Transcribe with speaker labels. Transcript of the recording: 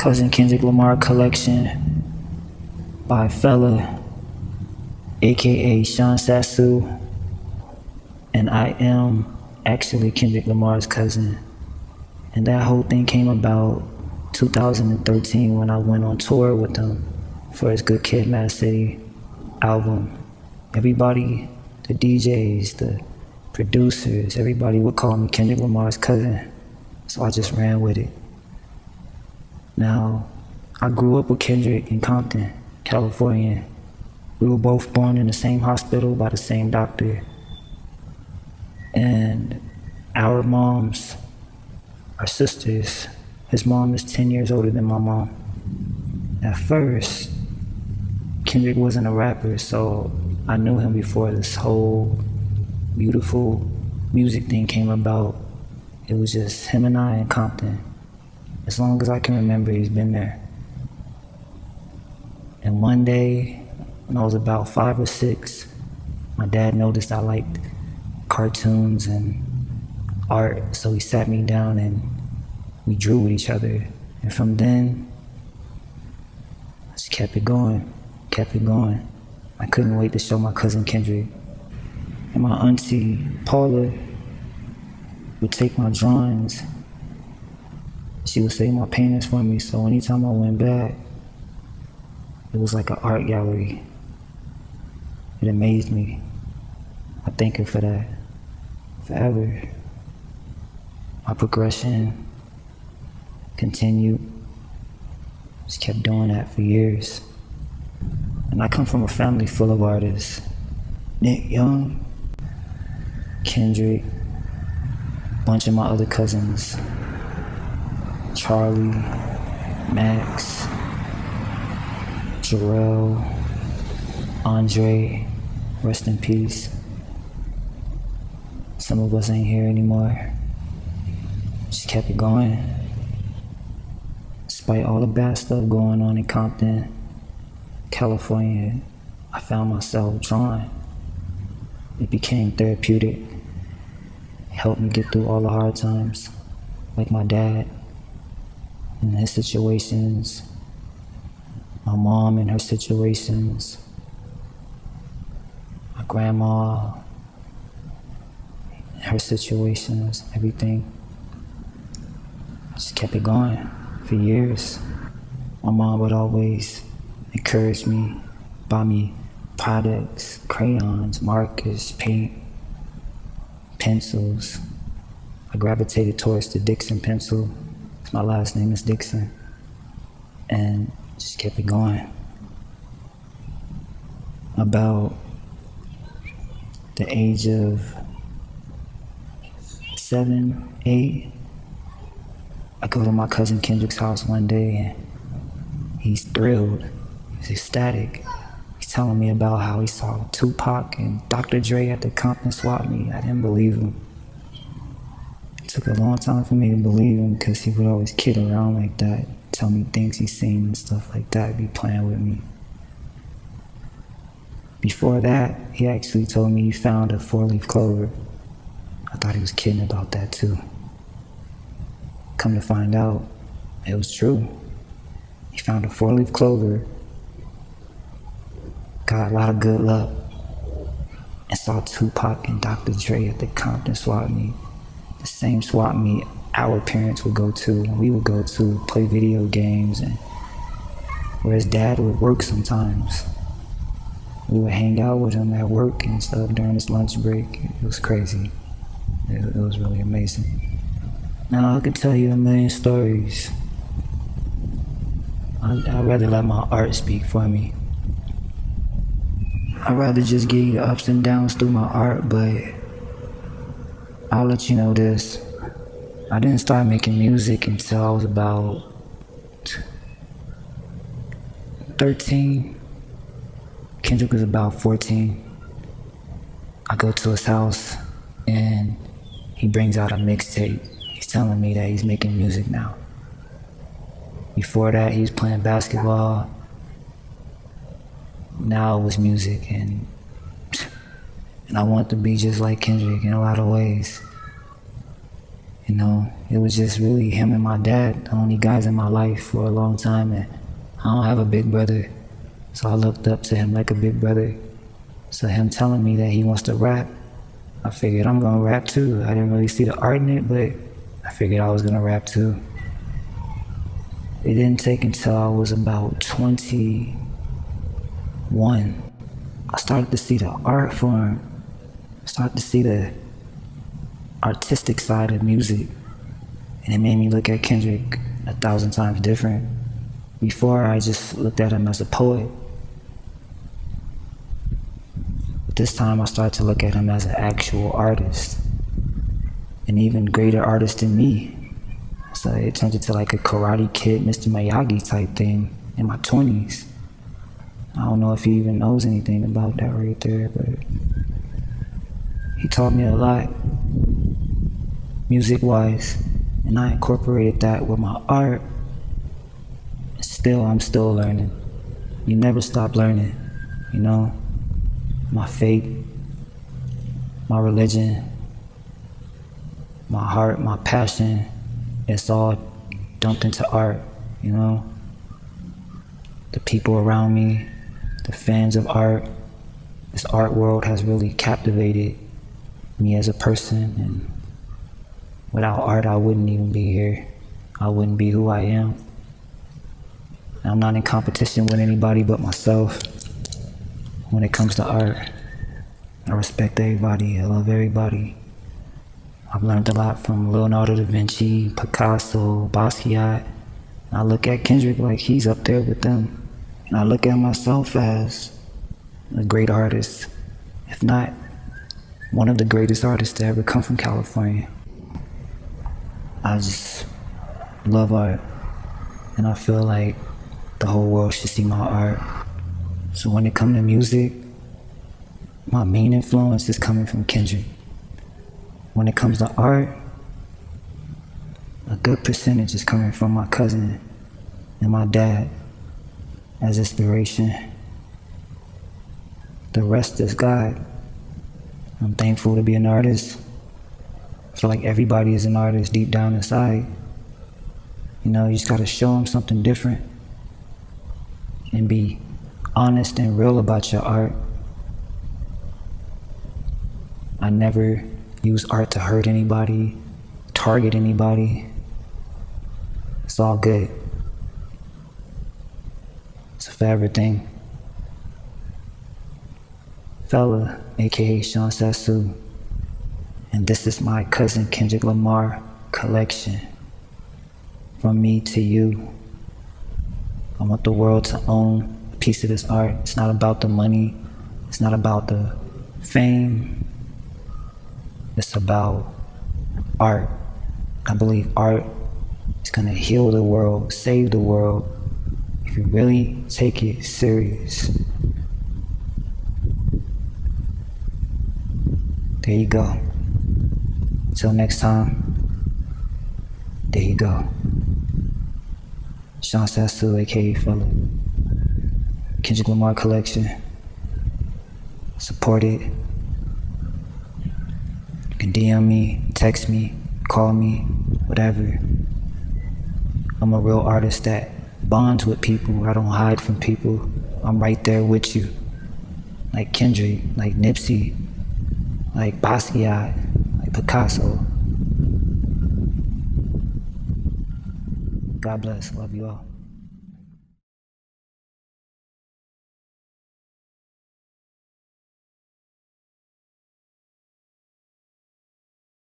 Speaker 1: cousin Kendrick Lamar collection by a fella, aka Sean Sassu, and I am actually Kendrick Lamar's cousin. And that whole thing came about 2013 when I went on tour with him for his Good Kid, Mad City album. Everybody, the DJs, the producers, everybody would call me Kendrick Lamar's cousin. So I just ran with it. Now, I grew up with Kendrick in Compton, California. We were both born in the same hospital by the same doctor. And our moms are sisters. His mom is 10 years older than my mom. At first, Kendrick wasn't a rapper, so I knew him before this whole beautiful music thing came about. It was just him and I in Compton. As long as I can remember, he's been there. And one day, when I was about 5 or 6, my dad noticed I liked cartoons and art, so he sat me down and we drew with each other. And from then, I just kept it going. I couldn't wait to show my cousin Kendrick. And my auntie, Paula, would take my drawings. She would save my paintings for me, so anytime I went back, it was like an art gallery. It amazed me. I thank her for that forever. My progression continued. Just kept doing that for years. And I come from a family full of artists. Nick Young, Kendrick, a bunch of my other cousins, Charlie, Max, Jarrell, Andre, rest in peace. Some of us ain't here anymore. Just kept it going. Despite all the bad stuff going on in Compton, California, I found myself drawing. It became therapeutic. It helped me get through all the hard times, like my dad and his situations, my mom and her situations, my grandma and her situations, everything. Just kept it going for years. My mom would always encourage me, buy me products, crayons, markers, paint, pencils. I gravitated towards the Dixon pencil. My last name is Dixon. And just kept it going. About the age of 7, 8, I go to my cousin Kendrick's house one day and he's thrilled. He's ecstatic. He's telling me about how he saw Tupac and Dr. Dre at the Compton swap meet. I didn't believe him. It took a long time for me to believe him because he would always kid around like that, tell me things he's seen and stuff like that, be playing with me. Before that, he actually told me he found a 4-leaf clover. I thought he was kidding about that too. Come to find out, it was true. He found a 4-leaf clover, got a lot of good luck, and saw Tupac and Dr. Dre at the Compton swap meet. The same swap meet our parents would go to, and we would go to play video games, and where his dad would work sometimes. We would hang out with him at work and stuff during his lunch break. It was crazy. It was really amazing. Now I could tell you a million stories. I'd rather let my art speak for me. I'd rather just give you the ups and downs through my art, but I'll let you know this. I didn't start making music until I was about 13. Kendrick was about 14. I go to his house and he brings out a mixtape. He's telling me that he's making music now. Before that, he was playing basketball. Now it was music, and I want to be just like Kendrick in a lot of ways. You know, it was just really him and my dad, the only guys in my life for a long time, and I don't have a big brother, so I looked up to him like a big brother. So him telling me that he wants to rap, I figured I'm gonna rap too. I didn't really see the art in it, but I figured I was gonna rap too. It didn't take until I was about 21. I started to see the art form, started to see the artistic side of music, and it made me look at Kendrick 1,000 times different. Before, I just looked at him as a poet. But this time I started to look at him as an actual artist, an even greater artist than me. So it turned into like a Karate Kid, Mr. Miyagi type thing in my 20s. I don't know if he even knows anything about that right there, but he taught me a lot, music-wise, and I incorporated that with my art. I'm still learning. You never stop learning, you know? My faith, my religion, my heart, my passion, it's all dumped into art, you know? The people around me, the fans of art, this art world has really captivated me as a person, and without art I wouldn't even be here. I wouldn't be who I am. I'm not in competition with anybody but myself when it comes to art. I respect everybody, I love everybody. I've learned a lot from Leonardo da Vinci, Picasso, Basquiat. I look at Kendrick like he's up there with them. And I look at myself as a great artist, if not one of the greatest artists to ever come from California. I just love art, and I feel like the whole world should see my art. So when it comes to music, my main influence is coming from Kendrick. When it comes to art, a good percentage is coming from my cousin and my dad as inspiration. The rest is God. I'm thankful to be an artist. I feel like everybody is an artist deep down inside. You know, you just gotta show them something different and be honest and real about your art. I never use art to hurt anybody, target anybody. It's all good. It's a forever thing. Fella, aka Sean Sassu, and this is my cousin Kendrick Lamar collection. From me to you. I want the world to own a piece of this art. It's not about the money. It's not about the fame. It's about art. I believe art is gonna heal the world, save the world, if you really take it serious. There you go. Until next time, there you go. Sean Sassu, aka Fella. Kendrick Lamar collection. Support it. You can DM me, text me, call me, whatever. I'm a real artist that bonds with people. I don't hide from people. I'm right there with you. Like Kendrick, like Nipsey, like Basquiat, like Picasso. God bless. Love you all.